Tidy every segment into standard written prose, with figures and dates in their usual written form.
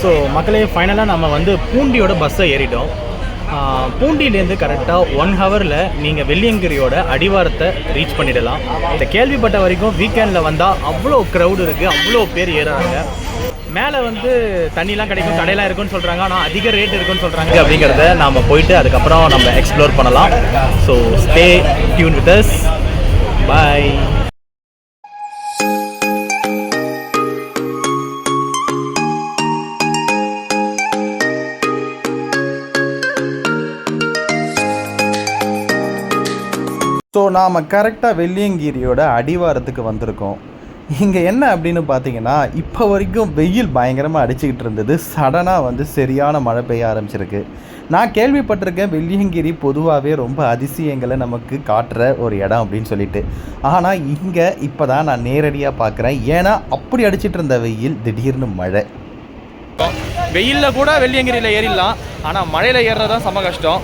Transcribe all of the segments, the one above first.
So மக்களே ஃபைனலாக நம்ம வந்து பூண்டியோட பஸ்ஸை ஏறிட்டோம். பூண்டியிலேருந்து கரெக்டாக 1 ஹவரில் நீங்கள் வெள்ளியங்கிரியோட அடிவாரத்தை ரீச் பண்ணிடலாம். இந்த கேள்விப்பட்ட வரைக்கும் வீக்கெண்டில் வந்தால் அவ்வளோ க்ரௌடு இருக்குது, அவ்வளோ பேர் ஏறுறாங்க. மேலே வந்து தண்ணிலாம் கிடைக்கும், கடையெல்லாம் இருக்குன்னு சொல்கிறாங்க, ஆனால் அதிக ரேட் இருக்குன்னு சொல்கிறாங்க. அப்படிங்கிறத நாம் போயிட்டு அதுக்கப்புறம் நம்ம எக்ஸ்ப்ளோர் பண்ணலாம். So stay tune with us. Bye. So நாம் கரெக்டாக வெள்ளியங்கிரியோட அடிவாரத்துக்கு வந்திருக்கோம். இங்கே என்ன அப்படின்னு பார்த்தீங்கன்னா, இப்போ வரைக்கும் வெயில் பயங்கரமாக அடிச்சுக்கிட்டு இருந்தது. சடனாக வந்து சரியான மழை பெய்ய ஆரம்பிச்சிருக்கு. நான் கேள்விப்பட்டிருக்கேன் வெள்ளியங்கிரி பொதுவாகவே ரொம்ப அதிசயங்களை நமக்கு காட்டுற ஒரு இடம் அப்படின்னு சொல்லிட்டு. ஆனால் இங்கே இப்போ தான் நான் நேரடியாக பார்க்குறேன். ஏன்னா அப்படி அடிச்சிட்டு இருந்த வெயில் திடீர்னு மழை. வெயிலில் கூட வெள்ளியங்கிரியில் ஏறிடலாம், ஆனால் மழையில் ஏறுறதான் செம கஷ்டம்.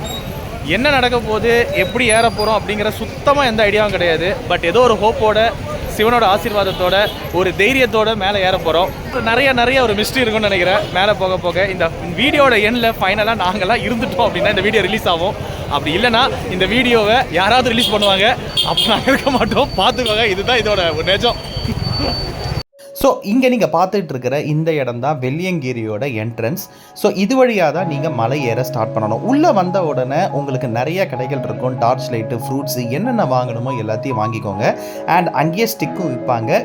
என்ன நடக்க போகுது, எப்படி ஏற போகிறோம் அப்படிங்கிற சுத்தமாக எந்த ஐடியாவும் கிடையாது. பட் ஏதோ ஒரு ஹோப்போட, சிவனோட ஆசீர்வாதத்தோட, ஒரு தைரியத்தோட மேலே ஏற போகிறோம். நிறைய ஒரு மிஸ்ட்ரி இருக்குன்னு நினைக்கிறேன். மேலே போக போக இந்த வீடியோட எண்ணில் ஃபைனலாக நாங்கள்லாம் இருந்துட்டோம் அப்படின்னா இந்த வீடியோ ரிலீஸ் ஆகும். அப்படி இல்லைனா இந்த வீடியோவை யாராவது ரிலீஸ் பண்ணுவாங்க, அப்போ நாங்கள் இருக்க மாட்டோம், பார்த்துக்கோங்க. இதுதான் இதோட ஒரு நிஜம். ஸோ இங்கே நீங்கள் பார்த்துட்டு இருக்கிற இந்த இடம் தான் வெள்ளியங்கிரியோட என்ட்ரன்ஸ். ஸோ இது வழியாக தான் நீங்கள் மலை ஏற ஸ்டார்ட் பண்ணணும். உள்ளே வந்த உடனே உங்களுக்கு நிறைய கடைகள் இருக்கும். டார்ச் லைட்டு, ஃப்ரூட்ஸு, என்னென்ன வாங்கணுமோ எல்லாத்தையும் வாங்கிக்கோங்க. அண்ட் அங்கேயே ஸ்டிக்கும் விற்பாங்க.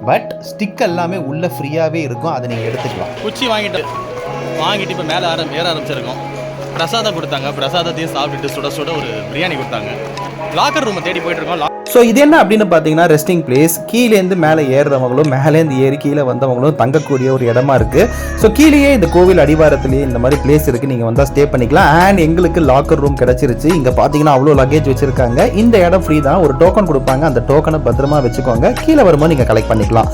பட் ஸ்டிக் எல்லாமே உள்ளே ஃப்ரீயாகவே இருக்கும், அதை நீங்கள் எடுத்துக்கலாம். குச்சி வாங்கிட்டு இப்போ மேலே ஏற ஆரம்பிச்சிருக்கோம். பிரசாதம் கொடுத்தாங்க, பிரசாதத்தையும் சாப்பிட்டுட்டு சுட சுட ஒரு பிரியாணி கொடுத்தாங்க. லாக்கர் ரூமை தேடி போயிட்டுருக்கோம். ஸோ இது என்ன அப்படின்னு பார்த்தீங்கன்னா ரெஸ்டிங் பிளேஸ். கீழேருந்து மேலே ஏறுறவங்களும் மேலேருந்து ஏறி கீழே வந்தவங்களும் தங்கக்கூடிய ஒரு இடமா இருக்குது. ஸோ கீழேயே இந்த கோவில் அடிவாரத்துலேயே இந்த மாதிரி பிளேஸ் இருக்குது, நீங்கள் வந்தால் ஸ்டே பண்ணிக்கலாம். அண்ட் எங்களுக்கு லாக்கர் ரூம் கிடச்சிருச்சு. இங்கே பார்த்தீங்கன்னா அவ்வளோ லக்கேஜ் வச்சுருக்காங்க. இந்த இடம் ஃப்ரீ தான். ஒரு டோக்கன் கொடுப்பாங்க, அந்த டோக்கனை பத்திரமா வச்சுக்கோங்க. கீழே வரும்போது நீங்கள் கலெக்ட் பண்ணிக்கலாம்.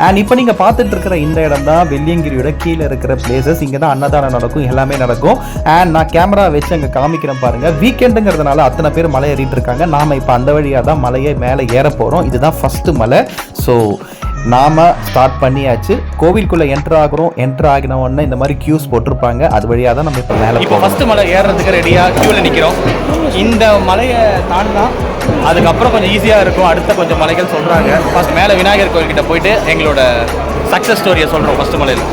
அண்ட் இப்போ நீங்கள் பார்த்துட்டு இருக்கிற இந்த இடம் தான் வெள்ளியங்கிரியோட கீழே இருக்கிற பிளேசஸ். இங்கே தான் அன்னதானம் நடக்கும், எல்லாமே நடக்கும். அண்ட் நான் கேமரா வச்சு அங்கே காமிக்கிறேன் பாருங்கள். வீக்கெண்டுங்கிறதுனால அத்தனை பேர் மலை ஏறிட்டு இருக்காங்க. நாம் இப்போ அந்த வழியாக தான் மலையை மேலே ஏற போகிறோம். இதுதான் ஃபஸ்ட்டு மலை. ஸோ நாம் ஸ்டார்ட் பண்ணியாச்சு. கோவிலுக்குள்ளே என்ட்ரு ஆகின உடனே இந்த மாதிரி கியூஸ் போட்டிருப்பாங்க. அது வழியாக தான் நம்ம இப்போ மேலே இப்போ ஃபஸ்ட்டு மலை ஏறுறதுக்கு ரெடியாக கியூவில் நிற்கிறோம். இந்த மலையை தாண்டினா அதுக்கப்புறம் கொஞ்சம் ஈஸியாக இருக்கும். அடுத்த கொஞ்சம் மலைகள் சொல்கிறாங்க. ஃபஸ்ட் மேலே விநாயகர் கோவில்கிட்ட போயிட்டு எங்களோட சக்ஸஸ் ஸ்டோரியை சொல்கிறோம் ஃபஸ்ட்டு மலையில்.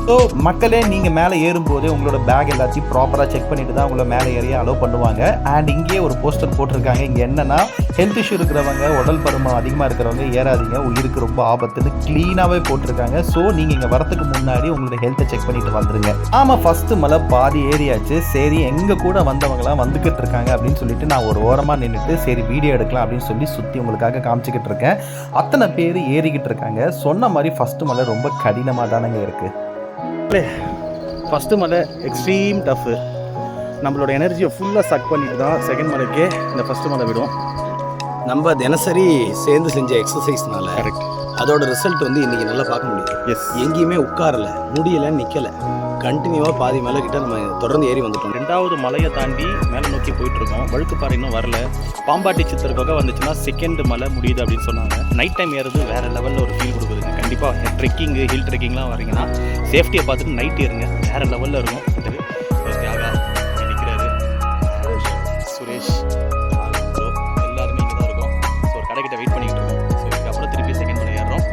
ஸோ மக்களே, நீங்கள் மேலே ஏறும்போதே உங்களோட பேக் எல்லாத்தையும் ப்ராப்பராக செக் பண்ணிட்டு தான் உங்களை மேலே ஏறிய அலோவ் பண்ணுவாங்க. அண்ட் இங்கேயே ஒரு போஸ்டர் போட்டிருக்காங்க. இங்கே என்னென்னா, ஹெல்த் இஷ்யூ இருக்கிறவங்க, உடல் பருமன் அதிகமாக இருக்கிறவங்க ஏறாதீங்க, உயிருக்கு ரொம்ப ஆபத்துன்னு க்ளீனாகவே போட்டிருக்காங்க. ஸோ நீங்கள் இங்கே வரத்துக்கு முன்னாடி உங்களோட ஹெல்த்தை செக் பண்ணிட்டு வந்துருங்க. ஆமாம், ஃபஸ்ட்டு மலை பாதி ஏறியாச்சு. சரி, எங்கள் கூட வந்தவங்களாம் வந்துக்கிட்டு இருக்காங்க அப்படின்னு சொல்லிட்டு நான் ஒரு ஓரமாக நின்றுட்டு சரி வீடியோ எடுக்கலாம் அப்படின்னு சொல்லி சுற்றி உங்களுக்காக காமிச்சிக்கிட்டு இருக்கேன். அத்தனை பேர் ஏறிக்கிட்டு இருக்காங்க. சொன்ன மாதிரி ஃபஸ்ட்டு மலை ரொம்ப கடினமாக தானங்க இருக்குது. ஃபஸ்ட்டு மலை எக்ஸ்ட்ரீம் டஃப்பு. நம்மளோட எனர்ஜியை ஃபுல்லாக சக் பண்ணிட்டு தான் செகண்ட் மலைக்கே இந்த ஃபஸ்ட்டு மலை விடும். நம்ம தினசரி சேர்ந்து செஞ்ச எக்ஸசைஸ்னால கரெக்ட் அதோட ரிசல்ட் வந்து இன்றைக்கி நல்லா பார்க்க முடியும். எஸ், எங்கேயுமே உட்காரலை, முடியலை, நிற்கலை, கண்டினியூவாக பாதி மேலே கிட்ட நம்ம தொடர்ந்து ஏறி வந்துட்டோம். 2வது மலையை தாண்டி மேலே நோக்கி போயிட்டுருக்கோம். வழுக்குப்பாறை இன்னும் வரல. பாம்பாட்டி சித்தர் குகை வந்துச்சுன்னா செகண்ட் மலை முடியுது அப்படின்னு சொன்னாங்க. நைட் டைம் ஏறது வேறு லெவலில் ஒரு ஃபீல் கொடுக்குதுங்க. கண்டிப்பாக ட்ரெக்கிங்கு, ஹில் ட்ரெக்கிங்லாம் வரீங்கன்னா சேஃப்டியை பார்த்துட்டு நைட் ஏறுங்க, வேறு லெவலில் இருக்கும். தியாகா நிற்கிறாரு, சுரேஷ், ப்ரோ எல்லாருமே இங்கே தான் இருக்கும். ஸோ ஒரு கடைக்கிட்ட வெயிட் பண்ணிக்கிட்டு இருக்கோம். ஸோ இதுக்கப்புறம் திருப்பி செகண்ட் மலை ஏறுறோம்.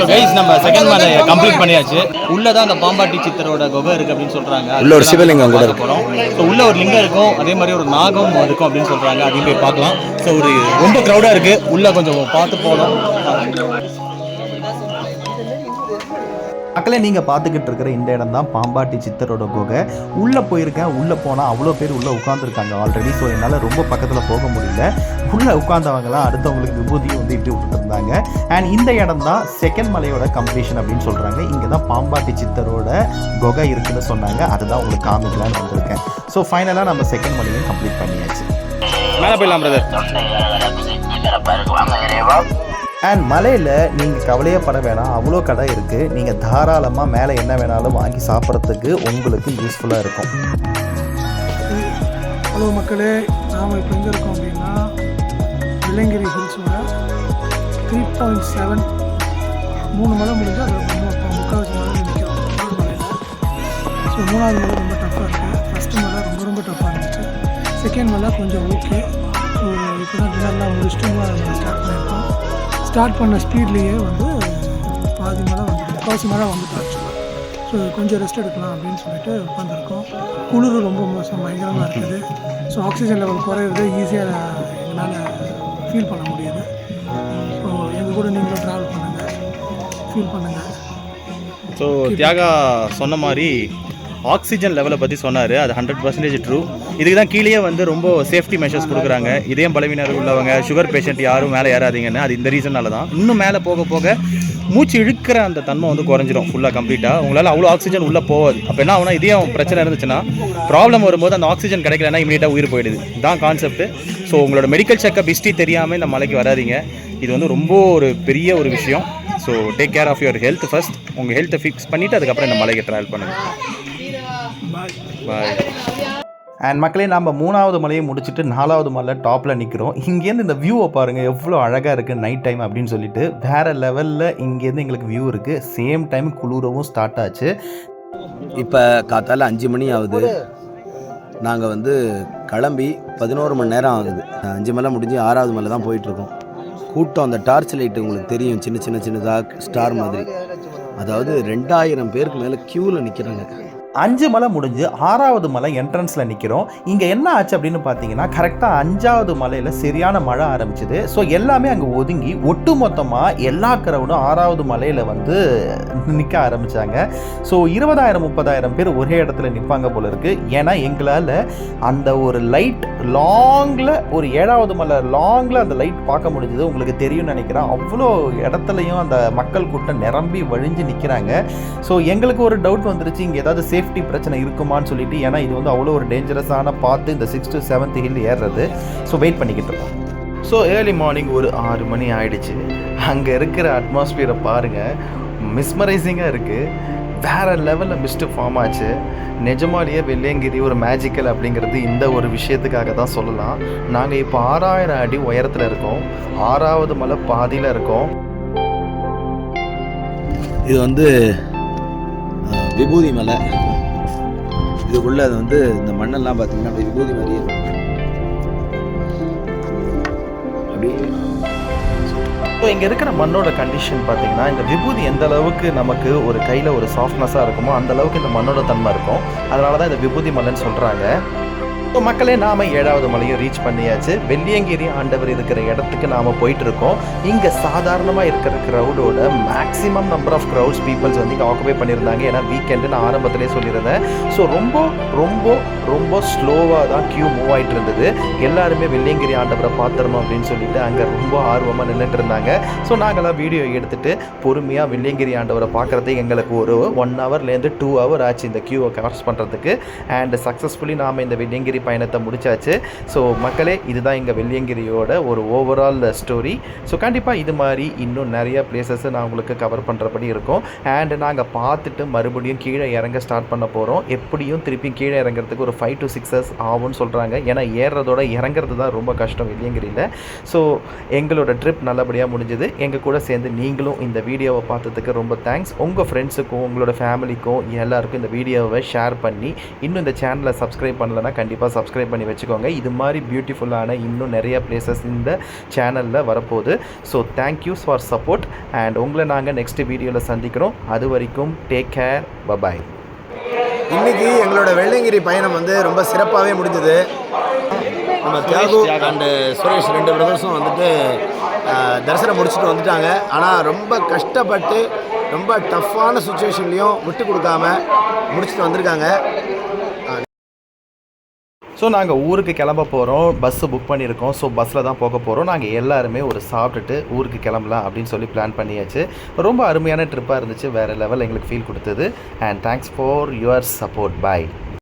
கைஸ், நம்ம செகண்ட் மலை கம்ப்ளீட் பண்ணியாச்சு. உள்ள தான் அந்த பாம்பாட்டி சித்தரோட குகை இருக்கு அப்படின்னு சொல்றாங்க. உள்ள ஒரு சிவலிங்கம் கூட போறோம். ஸோ உள்ள ஒரு லிங்கம் இருக்கும், அதே மாதிரி ஒரு நாகம் இருக்கும் அப்படின்னு சொல்றாங்க. அதையும் போய் பார்க்கலாம். ஸோ ஒரு ரொம்ப க்ரௌடா இருக்கு, உள்ள கொஞ்சம் பார்த்து போகணும். மக்களே, நீங்கள் பார்த்துக்கிட்டு இருக்கிற இந்த இடம் தான் பாம்பாட்டி சித்தரோட குகை. உள்ளே போயிருக்கேன். உள்ளே போனால் அவ்வளோ பேர் உள்ளே உட்காந்துருக்காங்க ஆல்ரெடி. ஸோ என்னால் ரொம்ப பக்கத்தில் போக முடியல. உள்ளே உட்காந்தவங்களாம் அடுத்தவங்களுக்கு விபூதியும் வந்து இட்டு விட்டுட்டு இருந்தாங்க. அண்ட் இந்த இடம் தான் செகண்ட் மலையோட கம்ப்ளீஷன் அப்படின்னு சொல்கிறாங்க. இங்கே தான் பாம்பாட்டி சித்தரோட குகை இருக்குன்னு சொன்னாங்க. அதுதான் உங்களுக்கு காமிக்கலான்னு வந்திருக்கேன். ஸோ ஃபைனலாக நம்ம செகண்ட் மலையும் கம்ப்ளீட் பண்ணியாச்சு. மேலே போயிடலாம் பிரதர். அண்ட் மலையில் நீங்கள் கவலையே பட வேணாம், அவ்வளோ கடை இருக்குது. நீங்கள் தாராளமாக மேலே என்ன வேணாலும் வாங்கி சாப்பிட்றதுக்கு உங்களுக்கு யூஸ்ஃபுல்லாக இருக்கும். ஹலோ மக்களே, நாம் இப்போ எங்கே இருக்கோம் அப்படின்னா வெள்ளையங்கிரி ஹில்ஸோட 3.7 3 மலை முடிஞ்சால் அது முக்கால்வாசி மலை நிற்கிறோம் மலையில். ஸோ 3வது மலை ரொம்ப டஃப்பாக இருக்குது. ஃபஸ்ட்டு மலை ரொம்ப டஃப்பாக இருந்துச்சு. செகண்ட் மலை கொஞ்சம் ஓகே. ஸோ இப்போ தான் டின்னர்லாம் முடிச்சுட்டு 3வது மலை ஸ்டார்ட் பண்ணியிருக்கோம். ஸ்டார்ட் பண்ண ஸ்பீட்லேயே வந்து பாதி மலை வந்துட்டு முக்கால்வாசி மலை வந்துட்டு ஆக்சுவலாக. ஸோ கொஞ்சம் ரெஸ்ட் எடுக்கலாம் அப்படின்னு சொல்லிட்டு உட்காந்துருக்கோம். குளிர் ரொம்ப பயங்கரமாக இருக்குது. ஸோ ஆக்சிஜன் லெவல் குறையிறது ஈஸியாக எங்களால் ஃபீல் பண்ண முடியுது. ஸோ எங்கள் கூட நீங்களும் ட்ராவல் பண்ணுங்கள், ஃபீல் பண்ணுங்கள். ஸோ தியாகா சொன்ன மாதிரி ஆக்சிஜன் லெவலை பற்றி சொன்னார். அது 100% ட்ரூ. இதுக்கு தான் கீழே வந்து ரொம்ப சேஃப்டி மெஷர்ஸ் கொடுக்குறாங்க. இதயம் பலவீனம் உள்ளவங்க, சுகர் பேஷண்ட் யாரும் மேலே ஏறாதீங்கன்னு. அது இந்த ரீசனால தான். இன்னும் மேலே போக போக மூச்சு இழுக்கிற அந்த தன்மை வந்து குறைஞ்சிரும் ஃபுல்லாக கம்ப்ளீட்டாக. உங்களால் அவ்வளோ ஆக்சிஜன் உள்ளே போகாது. அப்போ என்ன ஆகுனா இதயம் பிரச்சனை இருந்துச்சுன்னா ப்ராப்ளம் வரும்போது அந்த ஆக்சிஜன் கிடைக்கலன்னா இமீடியட்டாக உயிர் போயிடுது. இதுதான் கான்செப்ட். ஸோ உங்களோட மெடிக்கல் செக்கப் ஹிஸ்ட்ரி தெரியாமல் இந்த மலைக்கு வராதிங்க. இது வந்து ரொம்ப ஒரு பெரிய ஒரு விஷயம். So take care of your health first. உங்கள் ஹெல்த்தை ஃபிக்ஸ் பண்ணிவிட்டு அதுக்கப்புறம் இந்த மலைக்கு ட்ராவல் பண்ணுங்கள். பாய். அண்ட் மக்களே, நம்ம 3வது மலையை முடிச்சுட்டு 4வது மலை டாப்பில் நிற்கிறோம். இங்கேருந்து இந்த வியூவை பாருங்கள் எவ்வளோ அழகாக இருக்குது நைட் டைம் அப்படின்னு சொல்லிட்டு. வேறு லெவலில் இங்கேருந்து எங்களுக்கு வியூ இருக்குது. சேம் டைம் குளிரவும் ஸ்டார்ட் ஆச்சு. இப்போ காத்தால 5 மணி ஆகுது. நாங்கள் வந்து கிளம்பி 11 மணி நேரம் ஆகுது. 5 மலை முடிஞ்சு 6வது மலை தான் போயிட்டுருக்கோம். கூட்டம், அந்த டார்ச் லைட்டு உங்களுக்கு தெரியும், சின்னதாக ஸ்டார் மாதிரி. அதாவது 2000 பேருக்கு மேலே க்யூவில் நிற்கிறாங்க. 5 மலை முடிஞ்சு 6வது மலை என்ட்ரன்ஸில் நிற்கிறோம். இங்கே என்ன ஆச்சு அப்படின்னு பார்த்தீங்கன்னா, கரெக்டாக 5வது மலையில் சரியான மழை ஆரம்பிச்சுது. ஸோ எல்லாமே அங்கே ஒதுங்கி ஒட்டு மொத்தமாக எல்லா கிரௌடும் 6வது மலையில் வந்து நிற்க ஆரம்பித்தாங்க. ஸோ 20,000-30,000 பேர் ஒரே இடத்துல நிற்பாங்க போல இருக்குது. ஏன்னா எங்களால் அந்த ஒரு லைட் லாங்கில், ஒரு 7வது மலை லாங்கில் அந்த லைட் பார்க்க முடிஞ்சது. உங்களுக்கு தெரியும்னு நினைக்கிறேன். அவ்வளோ இடத்துலையும் அந்த மக்கள் கூட்டம் நிரம்பி வழிஞ்சு நிற்கிறாங்க. ஸோ எங்களுக்கு ஒரு டவுட் வந்துருச்சு, இங்கே ஏதாவது சேஃப்டி பிரச்சனை இருக்குமான்னு சொல்லிட்டு. ஏன்னா இது வந்து அவ்வளோ ஒரு டேஞ்சரஸான பார்த்து இந்த 6th to 7th ஹில் ஏறுறது. ஸோ வெயிட் பண்ணிக்கிட்டு இருக்கோம். ஸோ ஏர்லி மார்னிங் ஒரு 6 மணி ஆயிடுச்சு. அங்கே இருக்கிற அட்மாஸ்பியரை பாருங்கள், மிஸ்மரைசிங்காக இருக்குது. வேறு லெவலில் மிஸ்ட்டு ஃபார்ம் ஆச்சு. நிஜமாலேயே வெள்ளையங்கிரி ஒரு மேஜிக்கல் அப்படிங்கிறது இந்த ஒரு விஷயத்துக்காக தான் சொல்லலாம். நாங்கள் இப்போ 6000 அடி உயரத்தில் இருக்கோம். 6வது மலை பாதியில் இருக்கோம். இது வந்து விபூதி மலை. இதுக்குள்ளே அது வந்து இந்த மண்ணெல்லாம் பார்த்தீங்கன்னா அப்படி விபூதி மாதிரியே அப்படி. ஸோ இங்கே இருக்கிற மண்ணோட கண்டிஷன் பார்த்தீங்கன்னா, இந்த விபூதி எந்த அளவுக்கு நமக்கு ஒரு கையில் ஒரு சாஃப்ட்னஸாக இருக்குமோ அந்த அளவுக்கு இந்த மண்ணோட தன்மை இருக்கும். அதனால தான் இந்த விபூதி மலைன்னு சொல்கிறாங்க. ஸோ மக்களே, நாம் 7வது மலையை ரீச் பண்ணியாச்சு. வெள்ளியங்கிரி ஆண்டவர் இருக்கிற இடத்துக்கு நாம் போயிட்டுருக்கோம். இங்கே சாதாரணமாக இருக்கிற க்ரௌடோட maximum number of crowds peoples வந்து இங்கே ஆக்குபை பண்ணியிருந்தாங்க. ஏன்னா வீக்கெண்டு நான் ஆரம்பத்திலே சொல்லியிருந்தேன். ஸோ ரொம்ப ரொம்ப ரொம்ப ஸ்லோவாக தான் க்யூ மூவ் ஆகிட்டு இருந்தது. எல்லாருமே வெள்ளியங்கிரி ஆண்டவரை பார்த்துடணும் அப்படின்னு சொல்லிட்டு அங்கே ரொம்ப ஆர்வமாக நின்றுட்டு இருந்தாங்க. ஸோ நாங்களாம் வீடியோ எடுத்துகிட்டு பொறுமையாக வெள்ளியங்கிரி ஆண்டவரை பார்க்குறதுக்கு எங்களுக்கு ஒரு 1 ஹவர்லேருந்து 2 ஹவர் ஆச்சு இந்த க்யூவை கிராஸ் பண்ணுறதுக்கு. அண்ட் சக்ஸஸ்ஃபுல்லி நாம் இந்த வெள்ளியங்கிரி பயணத்தை முடிச்சாச்சு. ஸோ மக்களே, இதுதான் எங்கள் வெள்ளியங்கிரியோட ஒரு ஓவரால் ஸ்டோரி. ஸோ கண்டிப்பாக இது மாதிரி இன்னும் நிறைய பிளேசஸ் நான் உங்களுக்கு கவர் பண்ணுறபடி இருக்கும். அண்ட் நாங்கள் பார்த்துட்டு மறுபடியும் கீழே இறங்க ஸ்டார்ட் பண்ண போகிறோம். எப்படியும் திருப்பி கீழே இறங்குறதுக்கு ஒரு 5 to 6 hours ஆகும்னு சொல்கிறாங்க. ஏன்னா ஏறுறதோட இறங்குறது தான் ரொம்ப கஷ்டம் வெள்ளியங்கிரியில். ஸோ எங்களோட ட்ரிப் நல்லபடியாக முடிஞ்சது. எங்கள் கூட சேர்ந்து நீங்களும் இந்த வீடியோவை பார்த்ததுக்கு ரொம்ப தேங்க்ஸ். உங்கள் ஃப்ரெண்ட்ஸுக்கும் உங்களோட ஃபேமிலிக்கும் எல்லாருக்கும் இந்த வீடியோவை ஷேர் பண்ணி, இன்னும் இந்த சேனலை சப்ஸ்கிரைப் பண்ணலைன்னா கண்டிப்பாக சப்ஸ்கிரைப் பண்ணி வச்சுக்கோங்க. இது மாதிரி பியூட்டிஃபுல்லான இன்னும் நிறைய பிளேசஸ் இந்த சேனலில் வரப்போகுது. So thank you for support. And உங்களை நாங்கள் நெக்ஸ்ட் வீடியோவில் சந்திக்கிறோம். அது வரைக்கும் டேக் கேர், பபாய். இன்றைக்கி எங்களோட வெள்ளியங்கிரி பயணம் வந்து ரொம்ப சிறப்பாகவே முடிஞ்சது. நம்ம தியாகு அண்டு சுரேஷ் 2 பிரதர்ஸும் வந்துட்டு தரிசனம் முடிச்சுட்டு வந்துட்டாங்க. ஆனால் ரொம்ப கஷ்டப்பட்டு ரொம்ப டஃப்பான சுச்சுவேஷன்லேயும் விட்டு கொடுக்காம முடிச்சுட்டு வந்திருக்காங்க. ஸோ நாங்கள் ஊருக்கு கிளம்ப போகிறோம். பஸ்ஸு புக் பண்ணியிருக்கோம். ஸோ பஸ்ஸில் தான் போக போகிறோம். நாங்கள் எல்லாருமே ஒரு சாப்பிட்டுட்டு ஊருக்கு கிளம்பலாம் அப்படின்னு சொல்லி பிளான் பண்ணியாச்சு. ரொம்ப அருமையான ட்ரிப்பாக இருந்துச்சு. வேறு லெவல் எங்களுக்கு ஃபீல் கொடுத்தது. And thanks for your support. Bye.